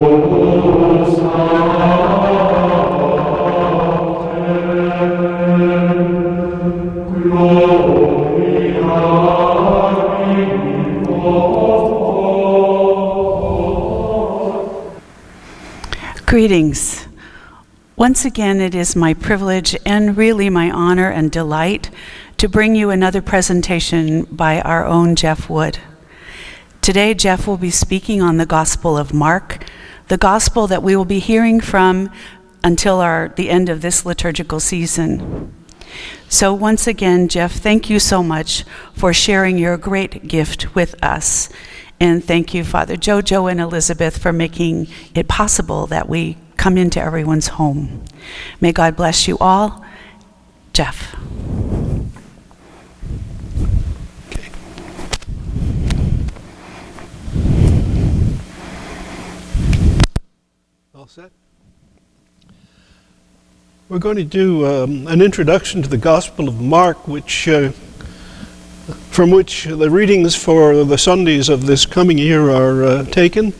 Greetings. Once again, it is my privilege and really my honor and delight to bring you another presentation by our own Geoff Wood. Today, Geoff will be speaking on the Gospel of Mark, the Gospel that we will be hearing from until the end of this liturgical season. So once again, Geoff, thank you so much for sharing your great gift with us. And thank you, Father Jojo and Elizabeth, for making it possible that we come into everyone's home. May God bless you all. Geoff. Okay. All set? We're going to do an introduction to the Gospel of Mark, from which the readings for the Sundays of this coming year are taken.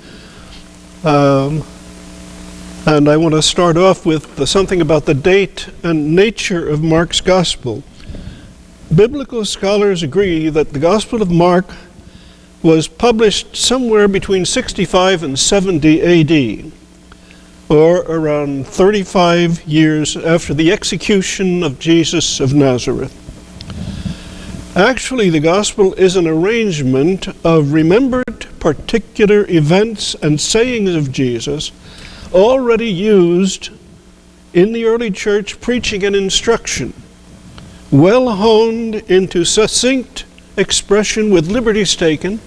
And I want to start off with something about the date and nature of Mark's Gospel. Biblical scholars agree that the Gospel of Mark was published somewhere between 65 and 70 A.D., or around 35 years after the execution of Jesus of Nazareth. Actually, the Gospel is an arrangement of remembered particular events and sayings of Jesus already used in the early church preaching and instruction, well honed into succinct expression with liberties taken,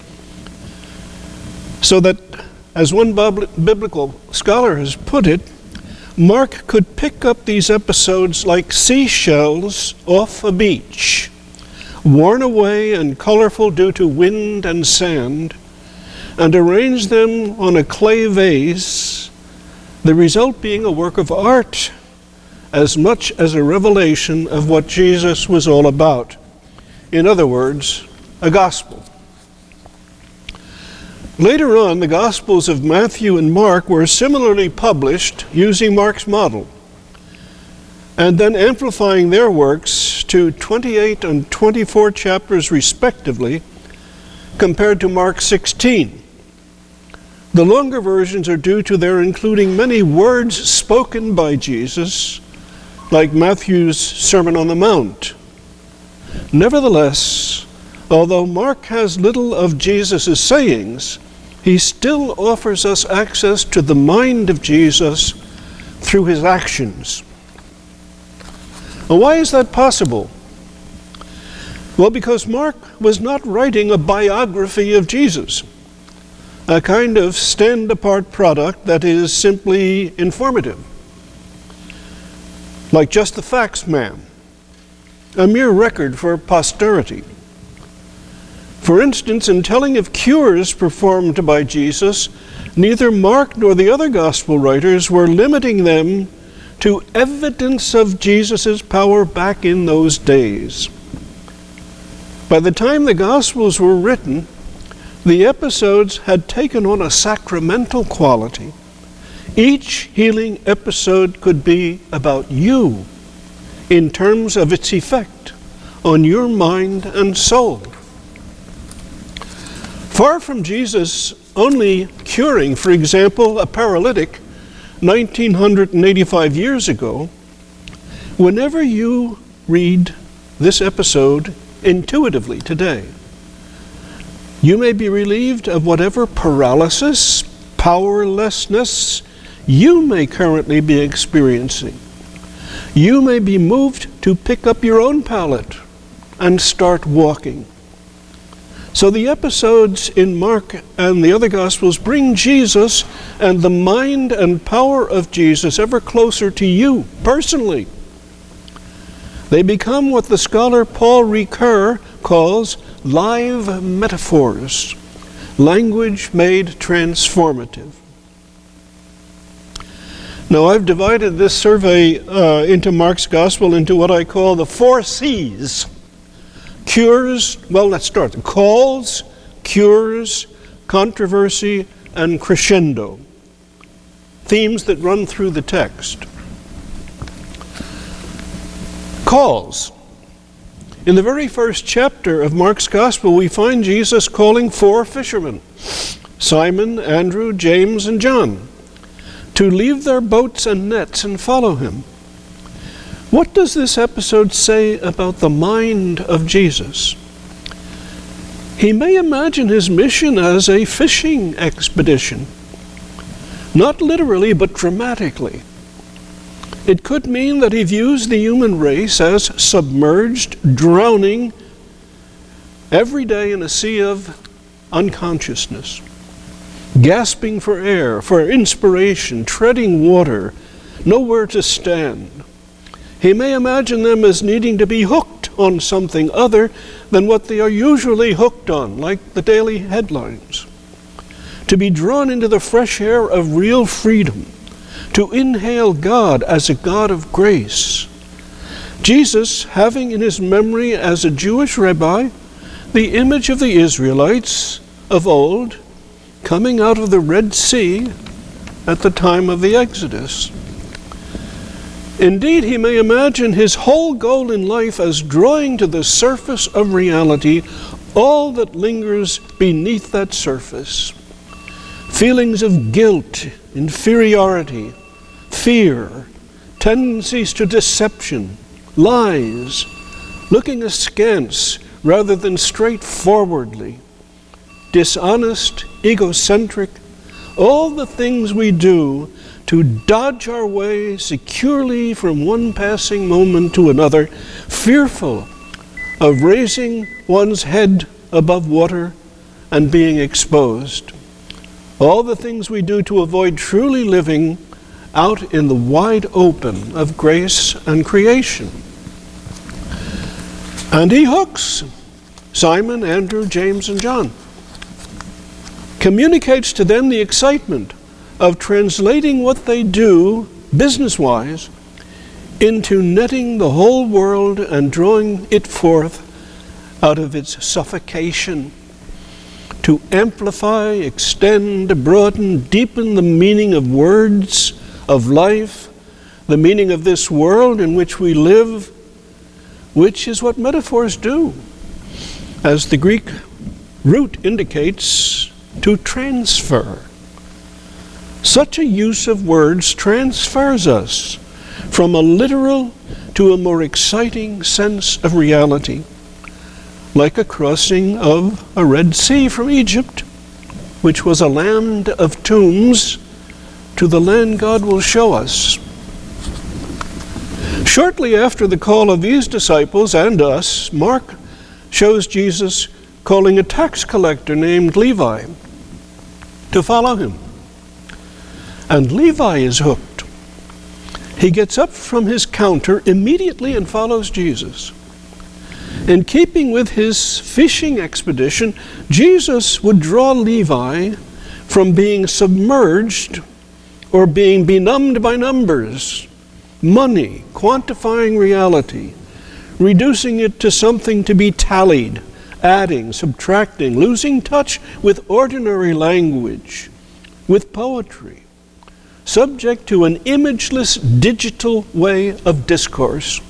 so that, as one biblical scholar has put it, Mark could pick up these episodes like seashells off a beach, worn away and colorful due to wind and sand, and arrange them on a clay vase, the result being a work of art as much as a revelation of what Jesus was all about. In other words, a gospel. Later on, the Gospels of Matthew and Mark were similarly published using Mark's model, and then amplifying their works to 28 and 24 chapters respectively, compared to Mark 16. The longer versions are due to their including many words spoken by Jesus, like Matthew's Sermon on the Mount. Nevertheless, although Mark has little of Jesus' sayings, he still offers us access to the mind of Jesus through his actions. Well, why is that possible? Well, because Mark was not writing a biography of Jesus, a kind of stand-apart product that is simply informative, like Just the Facts Man, a mere record for posterity. For instance, in telling of cures performed by Jesus, neither Mark nor the other gospel writers were limiting them to evidence of Jesus' power back in those days. By the time the Gospels were written, the episodes had taken on a sacramental quality. Each healing episode could be about you in terms of its effect on your mind and soul. Far from Jesus only curing, for example, a paralytic 1985 years ago, whenever you read this episode intuitively today, you may be relieved of whatever paralysis, powerlessness you may currently be experiencing. You may be moved to pick up your own pallet and start walking. So the episodes in Mark and the other Gospels bring Jesus and the mind and power of Jesus ever closer to you personally. They become what the scholar Paul Ricoeur calls live metaphors, language made transformative. Now, I've divided this survey into Mark's Gospel into what I call the 4 C's. Cures, well, let's start. Calls, cures, controversy, and crescendo. themes that run through the text. Calls. In the very first chapter of Mark's Gospel, we find Jesus calling 4 fishermen, Simon, Andrew, James, and John, to leave their boats and nets and follow him. What does this episode say about the mind of Jesus? He may imagine his mission as a fishing expedition, not literally, but dramatically. It could mean that he views the human race as submerged, drowning, every day in a sea of unconsciousness, gasping for air, for inspiration, treading water, nowhere to stand. He may imagine them as needing to be hooked on something other than what they are usually hooked on, like the daily headlines. To be drawn into the fresh air of real freedom, to inhale God as a God of grace. Jesus, having in his memory as a Jewish rabbi the image of the Israelites of old coming out of the Red Sea at the time of the Exodus. Indeed, he may imagine his whole goal in life as drawing to the surface of reality all that lingers beneath that surface. Feelings of guilt, inferiority, fear, tendencies to deception, lies, looking askance rather than straightforwardly, dishonest, egocentric, all the things we do to dodge our way securely from one passing moment to another, fearful of raising one's head above water and being exposed. All the things we do to avoid truly living out in the wide open of grace and creation. And he hooks Simon, Andrew, James, and John. Communicates to them the excitement of translating what they do, business-wise, into netting the whole world and drawing it forth out of its suffocation, to amplify, extend, broaden, deepen the meaning of words, of life, the meaning of this world in which we live, which is what metaphors do, as the Greek root indicates, to transfer. Such a use of words transfers us from a literal to a more exciting sense of reality, like a crossing of a Red Sea from Egypt, which was a land of tombs, to the land God will show us. Shortly after the call of these disciples and us, Mark shows Jesus calling a tax collector named Levi to follow him. And Levi is hooked. He gets up from his counter immediately and follows Jesus. In keeping with his fishing expedition, Jesus would draw Levi from being submerged or being benumbed by numbers, money, quantifying reality, reducing it to something to be tallied, adding, subtracting, losing touch with ordinary language, with poetry, subject to an imageless digital way of discourse,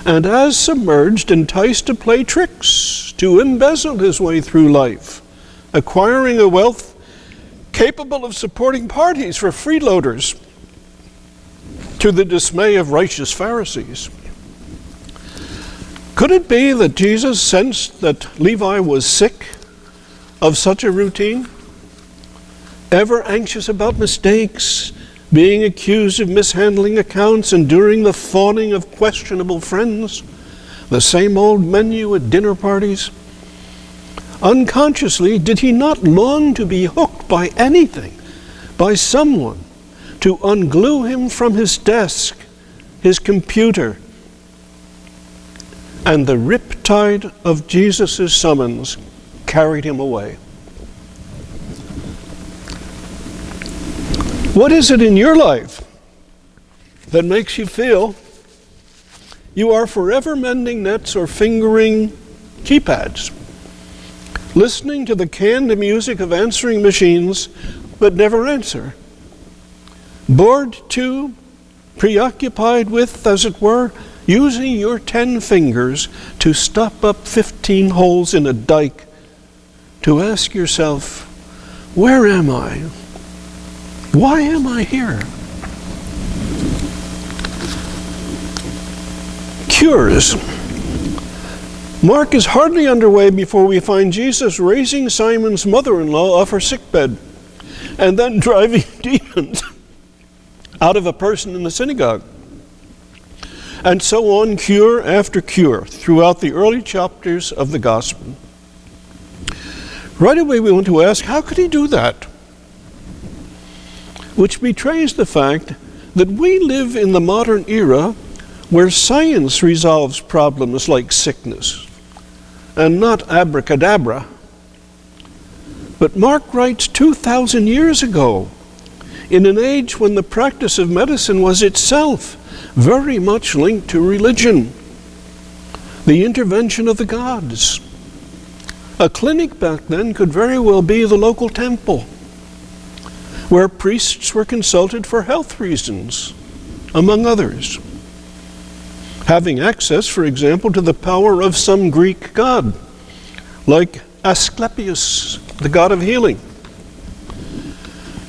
and as submerged, enticed to play tricks, to embezzle his way through life, acquiring a wealth capable of supporting parties for freeloaders, to the dismay of righteous Pharisees. Could it be that Jesus sensed that Levi was sick of such a routine? Ever anxious about mistakes, being accused of mishandling accounts, enduring the fawning of questionable friends, the same old menu at dinner parties? Unconsciously, did he not long to be hooked by anything, by someone, to unglue him from his desk, his computer, and the riptide of Jesus' summons carried him away? What is it in your life that makes you feel you are forever mending nets or fingering keypads, listening to the canned music of answering machines but never answer, Bored too, preoccupied with, as it were, using your 10 fingers to stop up 15 holes in a dike, to ask yourself, where am I? Why am I here? Cures. Mark is hardly underway before we find Jesus raising Simon's mother-in-law off her sickbed and then driving demons out of a person in the synagogue. And so on, cure after cure, throughout the early chapters of the Gospel. Right away we want to ask, how could he do that? Which betrays the fact that we live in the modern era where science resolves problems like sickness, and not abracadabra. But Mark writes 2,000 years ago, in an age when the practice of medicine was itself very much linked to religion, the intervention of the gods. A clinic back then could very well be the local temple, where priests were consulted for health reasons, among others. Having access, for example, to the power of some Greek god, like Asclepius, the god of healing.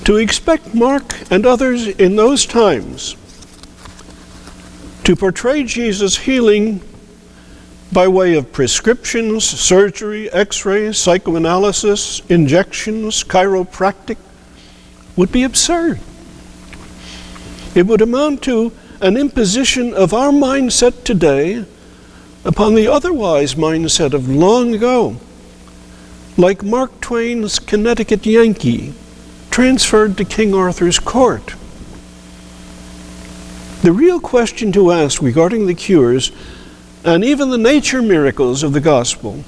To expect Mark and others in those times to portray Jesus' healing by way of prescriptions, surgery, x-rays, psychoanalysis, injections, chiropractic, would be absurd. It would amount to an imposition of our mindset today upon the otherwise mindset of long ago, like Mark Twain's Connecticut Yankee transferred to King Arthur's court. The real question to ask regarding the cures and even the nature miracles of the gospel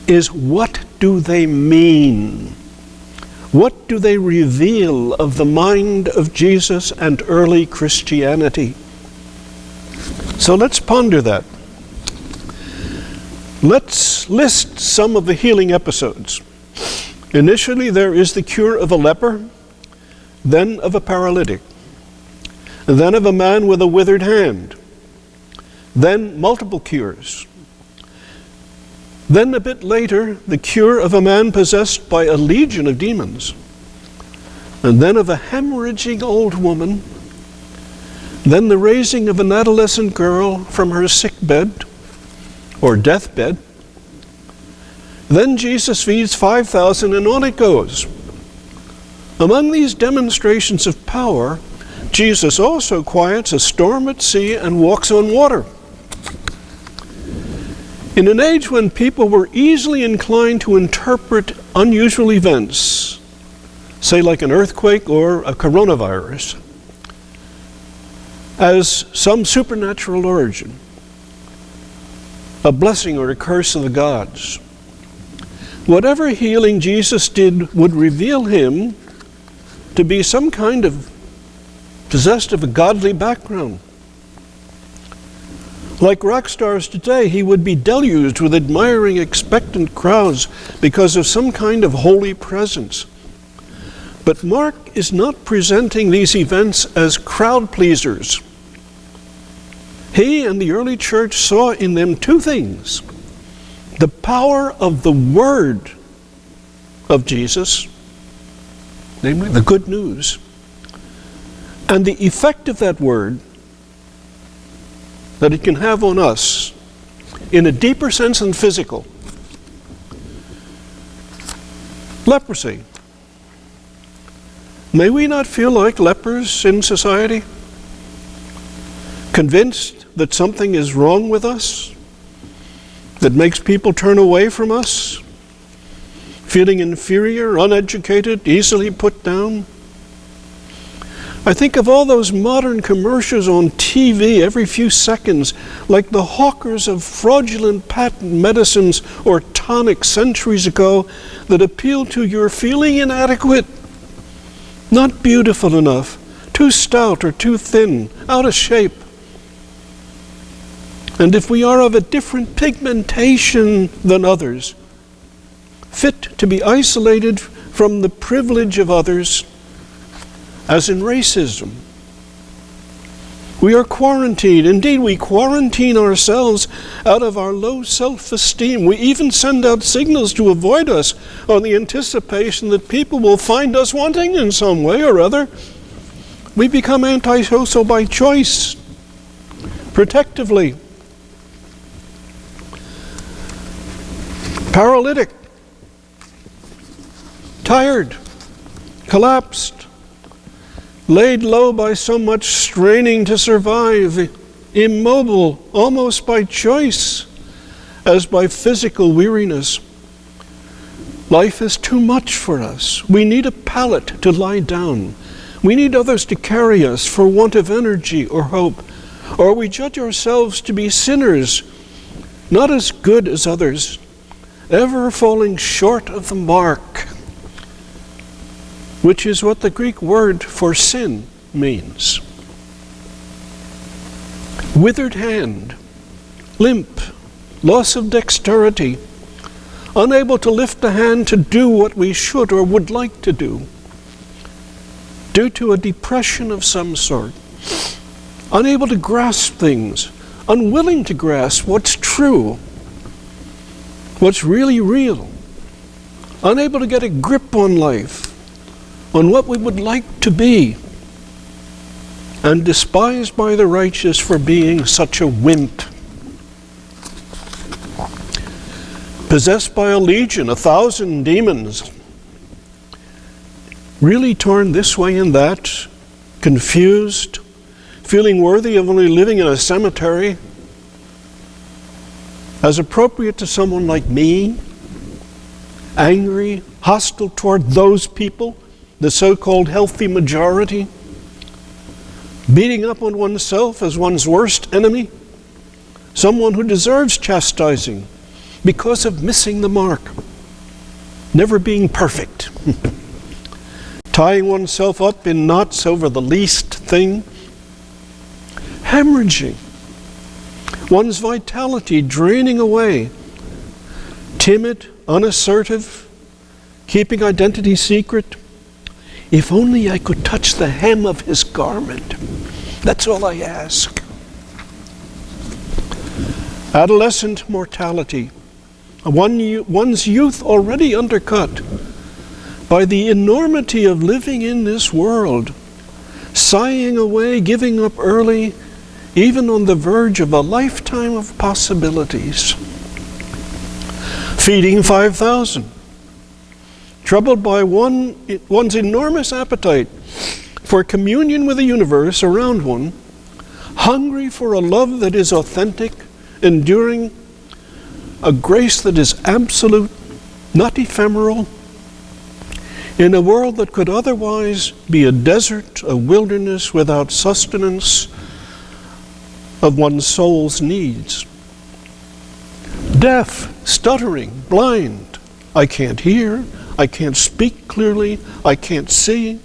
is, what do they mean? What do they reveal of the mind of Jesus and early Christianity? So let's ponder that. Let's list some of the healing episodes. Initially, there is the cure of a leper, then of a paralytic, then of a man with a withered hand, then multiple cures. Then a bit later, the cure of a man possessed by a legion of demons, and then of a hemorrhaging old woman, then the raising of an adolescent girl from her sick bed or deathbed. Then Jesus feeds 5,000, and on it goes. Among these demonstrations of power, Jesus also quiets a storm at sea and walks on water. In an age when people were easily inclined to interpret unusual events, say like an earthquake or a coronavirus, as some supernatural origin, a blessing or a curse of the gods, whatever healing Jesus did would reveal him to be some kind of possessed of a godly background. Like rock stars today, he would be deluged with admiring, expectant crowds because of some kind of holy presence. But Mark is not presenting these events as crowd pleasers. He and the early church saw in them two things: the power of the word of Jesus, namely the good news, and the effect of that word that it can have on us in a deeper sense than physical. Leprosy. May we not feel like lepers in society? Convinced that something is wrong with us, that makes people turn away from us, feeling inferior, uneducated, easily put down. I think of all those modern commercials on TV every few seconds, like the hawkers of fraudulent patent medicines or tonics centuries ago that appeal to your feeling inadequate, not beautiful enough, too stout or too thin, out of shape. And if we are of a different pigmentation than others, fit to be isolated from the privilege of others, as in racism. We are quarantined. Indeed, we quarantine ourselves out of our low self-esteem. We even send out signals to avoid us on the anticipation that people will find us wanting in some way or other. We become antisocial by choice, protectively. Paralytic, tired, collapsed, laid low by so much straining to survive, immobile almost by choice as by physical weariness. Life is too much for us. We need a pallet to lie down. We need others to carry us for want of energy or hope. Or we judge ourselves to be sinners, not as good as others, ever falling short of the mark, which is what the Greek word for sin means. Withered hand, limp, loss of dexterity, unable to lift a hand to do what we should or would like to do, due to a depression of some sort, unable to grasp things, unwilling to grasp what's true, what's really real, unable to get a grip on life, on what we would like to be, and despised by the righteous for being such a wimp. Possessed by a legion, 1,000 demons, really torn this way and that, confused, feeling worthy of only living in a cemetery, as appropriate to someone like me, angry, hostile toward those people, the so-called healthy majority, beating up on oneself as one's worst enemy, someone who deserves chastising because of missing the mark, never being perfect, tying oneself up in knots over the least thing, hemorrhaging, one's vitality draining away, timid, unassertive, keeping identity secret. If only I could touch the hem of his garment. That's all I ask. Adolescent mortality. One's youth already undercut by the enormity of living in this world, sighing away, giving up early, even on the verge of a lifetime of possibilities. Feeding 5,000. Troubled by one's enormous appetite for communion with the universe around one, hungry for a love that is authentic, enduring, a grace that is absolute, not ephemeral, in a world that could otherwise be a desert, a wilderness without sustenance of one's soul's needs. Deaf, stuttering, blind, I can't hear, I can't speak clearly, I can't see.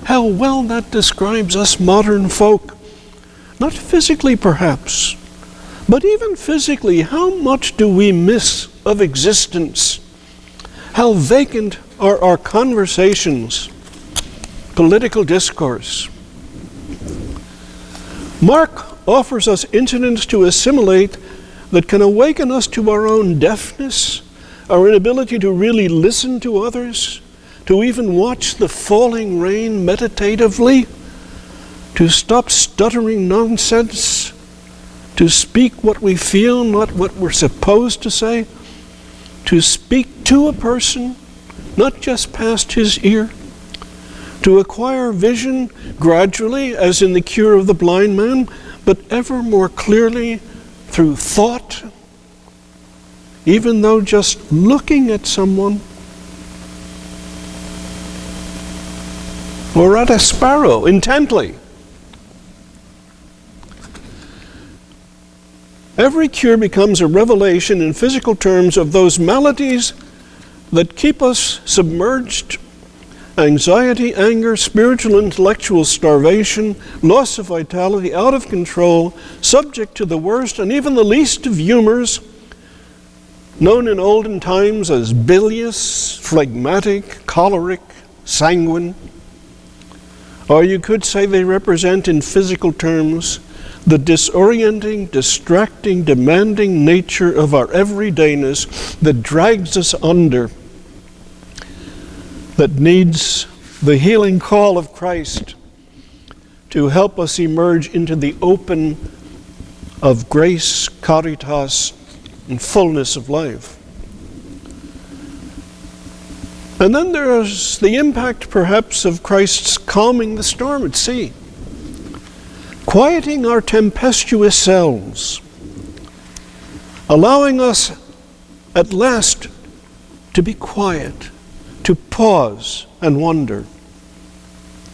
How well that describes us modern folk. Not physically perhaps, but even physically, how much do we miss of existence? How vacant are our conversations, political discourse? Mark offers us incidents to assimilate that can awaken us to our own deafness, our inability to really listen to others, to even watch the falling rain meditatively, to stop stuttering nonsense, to speak what we feel, not what we're supposed to say, to speak to a person, not just past his ear, to acquire vision gradually, as in the cure of the blind man, but ever more clearly through thought, even though just looking at someone or at a sparrow intently. Every cure becomes a revelation in physical terms of those maladies that keep us submerged: anxiety, anger, spiritual, intellectual starvation, loss of vitality, out of control, subject to the worst and even the least of humors, known in olden times as bilious, phlegmatic, choleric, sanguine. Or you could say they represent in physical terms the disorienting, distracting, demanding nature of our everydayness that drags us under, that needs the healing call of Christ to help us emerge into the open of grace, caritas, and fullness of life. And then there's the impact, perhaps, of Christ's calming the storm at sea, quieting our tempestuous selves, allowing us at last to be quiet, to pause and wonder,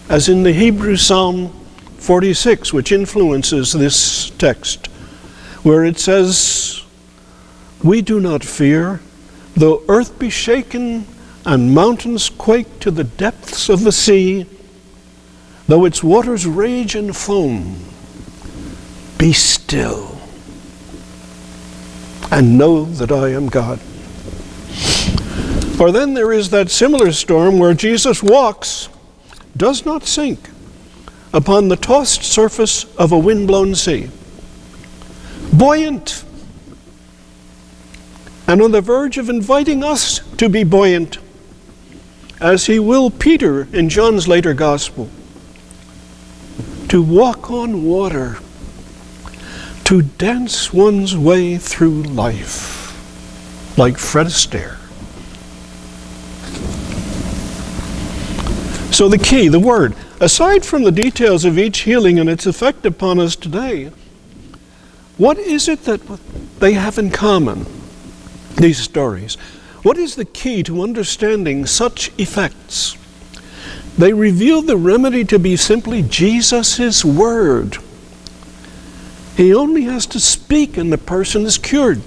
as in the Hebrew Psalm 46, which influences this text, where it says, "We do not fear, though earth be shaken and mountains quake to the depths of the sea, though its waters rage and foam, be still and know that I am God." Or then there is that similar storm where Jesus walks, does not sink, upon the tossed surface of a wind-blown sea, buoyant, and on the verge of inviting us to be buoyant, as he will Peter in John's later gospel, to walk on water, to dance one's way through life, like Fred Astaire. So the key, the word, aside from the details of each healing and its effect upon us today, what is it that they have in common, these stories? What is the key to understanding such effects? They reveal the remedy to be simply Jesus' word. He only has to speak and the person is cured,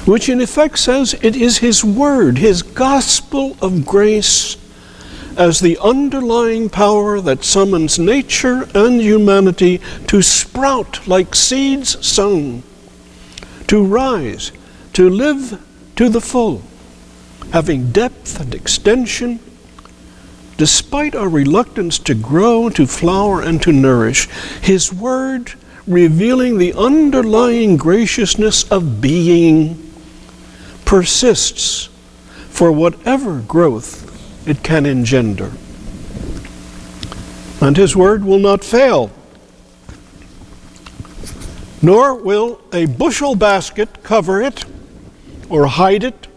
which in effect says it is his word, his gospel of grace, as the underlying power that summons nature and humanity to sprout like seeds sown, to rise, to live to the full, having depth and extension, despite our reluctance to grow, to flower, and to nourish. His word revealing the underlying graciousness of being persists for whatever growth it can engender. And his word will not fail, nor will a bushel basket cover it or hide it.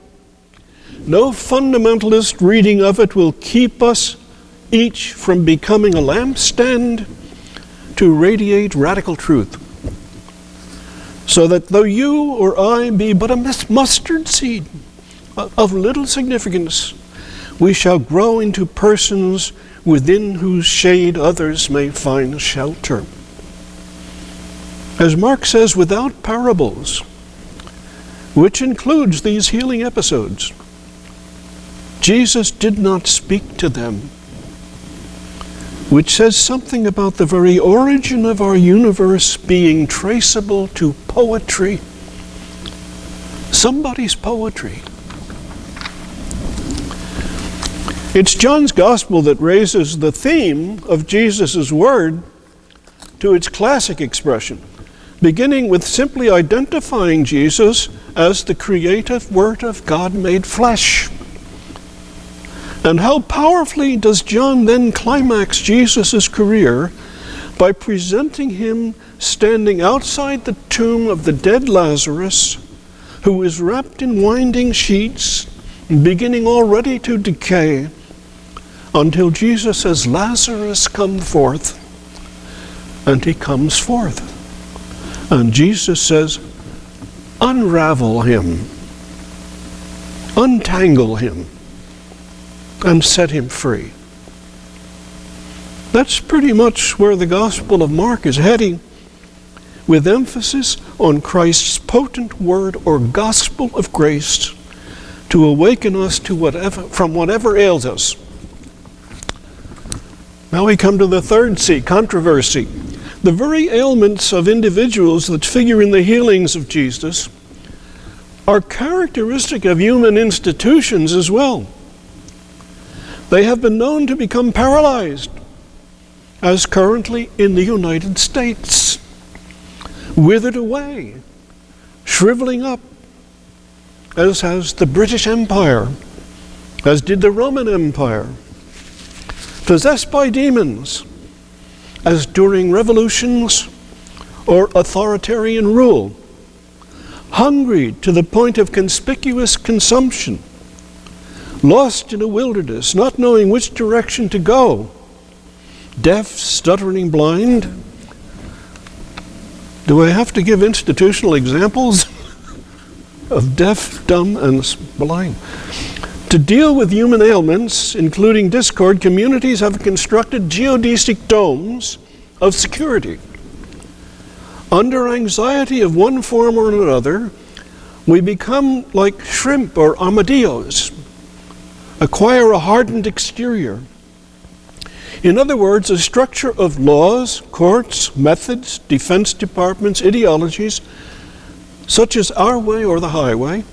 No fundamentalist reading of it will keep us each from becoming a lampstand to radiate radical truth, so that though you or I be but a mustard seed of little significance, we shall grow into persons within whose shade others may find shelter. As Mark says, without parables, which includes these healing episodes, Jesus did not speak to them, which says something about the very origin of our universe being traceable to poetry. Somebody's poetry. It's John's gospel that raises the theme of Jesus' word to its classic expression, beginning with simply identifying Jesus as the creative Word of God made flesh. And how powerfully does John then climax Jesus' career by presenting him standing outside the tomb of the dead Lazarus, who is wrapped in winding sheets, beginning already to decay, until Jesus says, "Lazarus, come forth." And he comes forth. And Jesus says, "Unravel him, untangle him, and set him free." That's pretty much where the Gospel of Mark is heading, with emphasis on Christ's potent word or gospel of grace to awaken us to whatever ails us. Now we come to the third C, controversy. The very ailments of individuals that figure in the healings of Jesus are characteristic of human institutions as well. They have been known to become paralyzed, as currently in the United States, withered away, shriveling up, as has the British Empire, as did the Roman Empire, possessed by demons, as during revolutions or authoritarian rule, hungry to the point of conspicuous consumption, lost in a wilderness, not knowing which direction to go, deaf, stuttering, blind. Do I have to give institutional examples of deaf, dumb, and blind? To deal with human ailments, including discord, communities have constructed geodesic domes of security. Under anxiety of one form or another, we become like shrimp or armadillos, acquire a hardened exterior. In other words, a structure of laws, courts, methods, defense departments, ideologies, such as our way or the highway.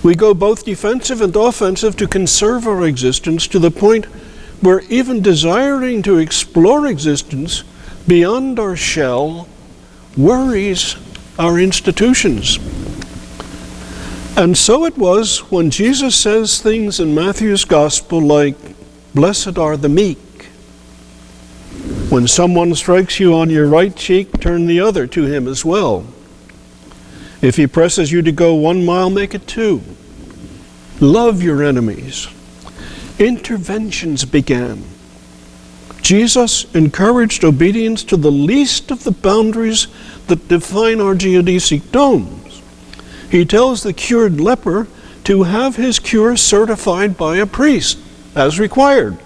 We go both defensive and offensive to conserve our existence to the point where even desiring to explore existence beyond our shell worries our institutions. And so it was when Jesus says things in Matthew's Gospel like, "Blessed are the meek. When someone strikes you on your right cheek, turn the other to him as well. If he presses you to go 1 mile, make it 2. Love your enemies." Interventions began. Jesus encouraged obedience to the least of the boundaries that define our geodesic domes. He tells the cured leper to have his cure certified by a priest, as required.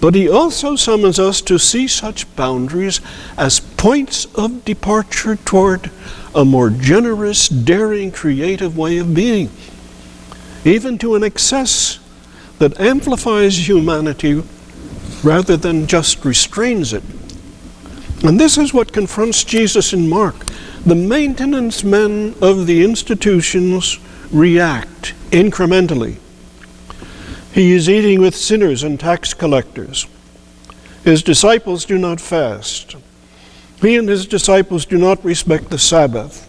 But he also summons us to see such boundaries as points of departure toward a more generous, daring, creative way of being, even to an excess that amplifies humanity rather than just restrains it. And this is what confronts Jesus in Mark. The maintenance men of the institutions react incrementally. He is eating with sinners and tax collectors. His disciples do not fast. He and his disciples do not respect the Sabbath.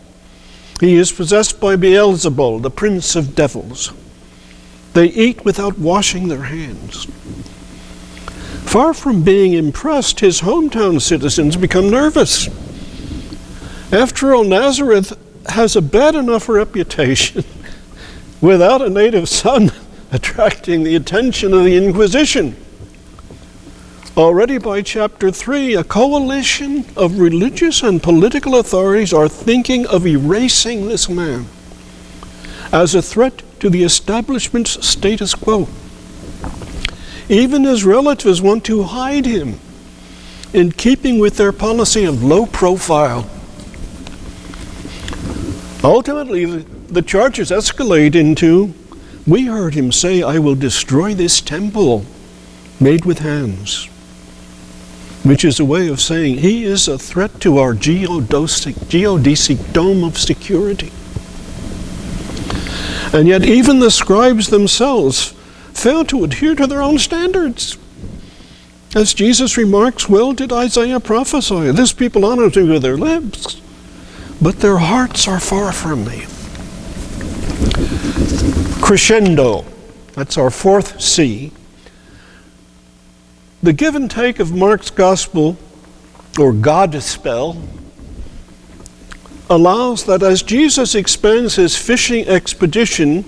He is possessed by Beelzebul, the prince of devils. They eat without washing their hands. Far from being impressed, his hometown citizens become nervous. After all, Nazareth has a bad enough reputation without a native son attracting the attention of the Inquisition. Already by chapter 3, a coalition of religious and political authorities are thinking of erasing this man as a threat to the establishment's status quo. Even his relatives want to hide him, in keeping with their policy of low profile. Ultimately, the charges escalate into, "We heard him say, 'I will destroy this temple made with hands,'" which is a way of saying he is a threat to our geodesic dome of security. And yet even the scribes themselves fail to adhere to their own standards. As Jesus remarks, "Well did Isaiah prophesy, 'This people honors me with their lips, but their hearts are far from me.'" Crescendo, that's our 4th C. The give and take of Mark's gospel, or Godspell, allows that as Jesus expands his fishing expedition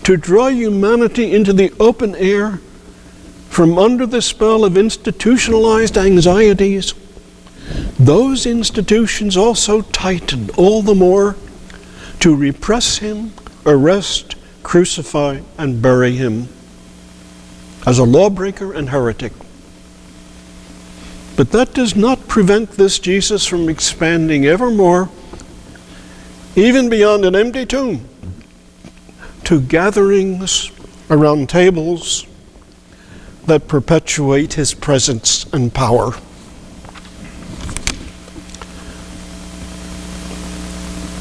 to draw humanity into the open air from under the spell of institutionalized anxieties, those institutions also tighten all the more to repress him, arrest, crucify, and bury him as a lawbreaker and heretic. But that does not prevent this Jesus from expanding evermore, even beyond an empty tomb, to gatherings around tables that perpetuate his presence and power.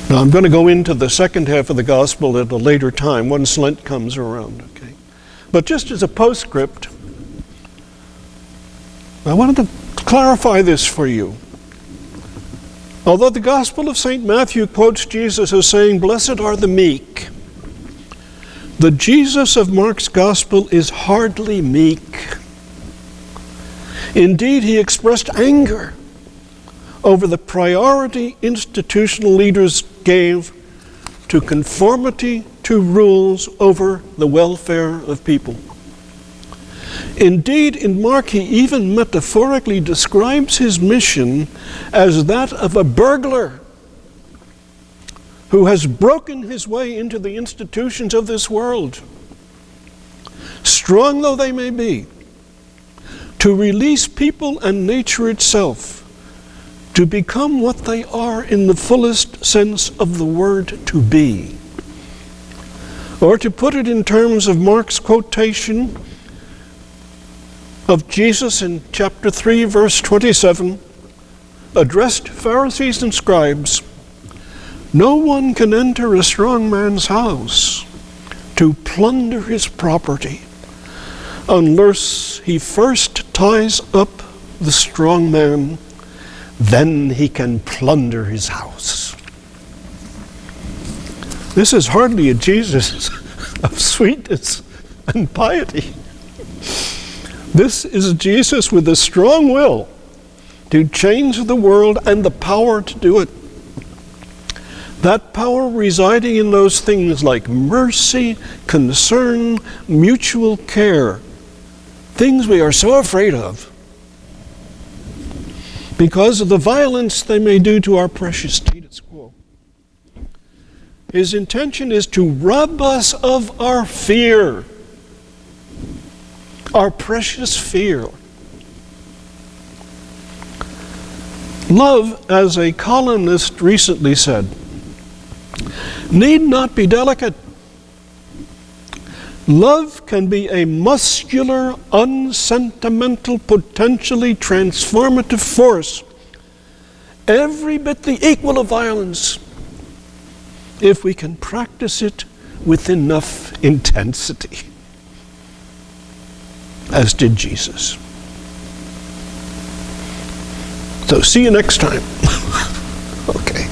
Now I'm going to go into the second half of the gospel at a later time, once Lent comes around, okay? But just as a postscript, I wanted to clarify this for you. Although the Gospel of St. Matthew quotes Jesus as saying, "Blessed are the meek," the Jesus of Mark's Gospel is hardly meek. Indeed, he expressed anger over the priority institutional leaders gave to conformity to rules over the welfare of people. Indeed, in Mark, he even metaphorically describes his mission as that of a burglar who has broken his way into the institutions of this world, strong though they may be, to release people and nature itself to become what they are in the fullest sense of the word, to be. Or to put it in terms of Mark's quotation of Jesus in chapter 3, verse 27, addressed Pharisees and scribes, "No one can enter a strong man's house to plunder his property unless he first ties up the strong man, then he can plunder his house." This is hardly a Jesus of sweetness and piety. This is a Jesus with a strong will to change the world and the power to do it. That power residing in those things like mercy, concern, mutual care, things we are so afraid of because of the violence they may do to our precious status quo. His intention is to rob us of our fear, our precious fear. Love, as a columnist recently said, need not be delicate. Love can be a muscular, unsentimental, potentially transformative force, every bit the equal of violence, if we can practice it with enough intensity, as did Jesus. So see you next time. Okay.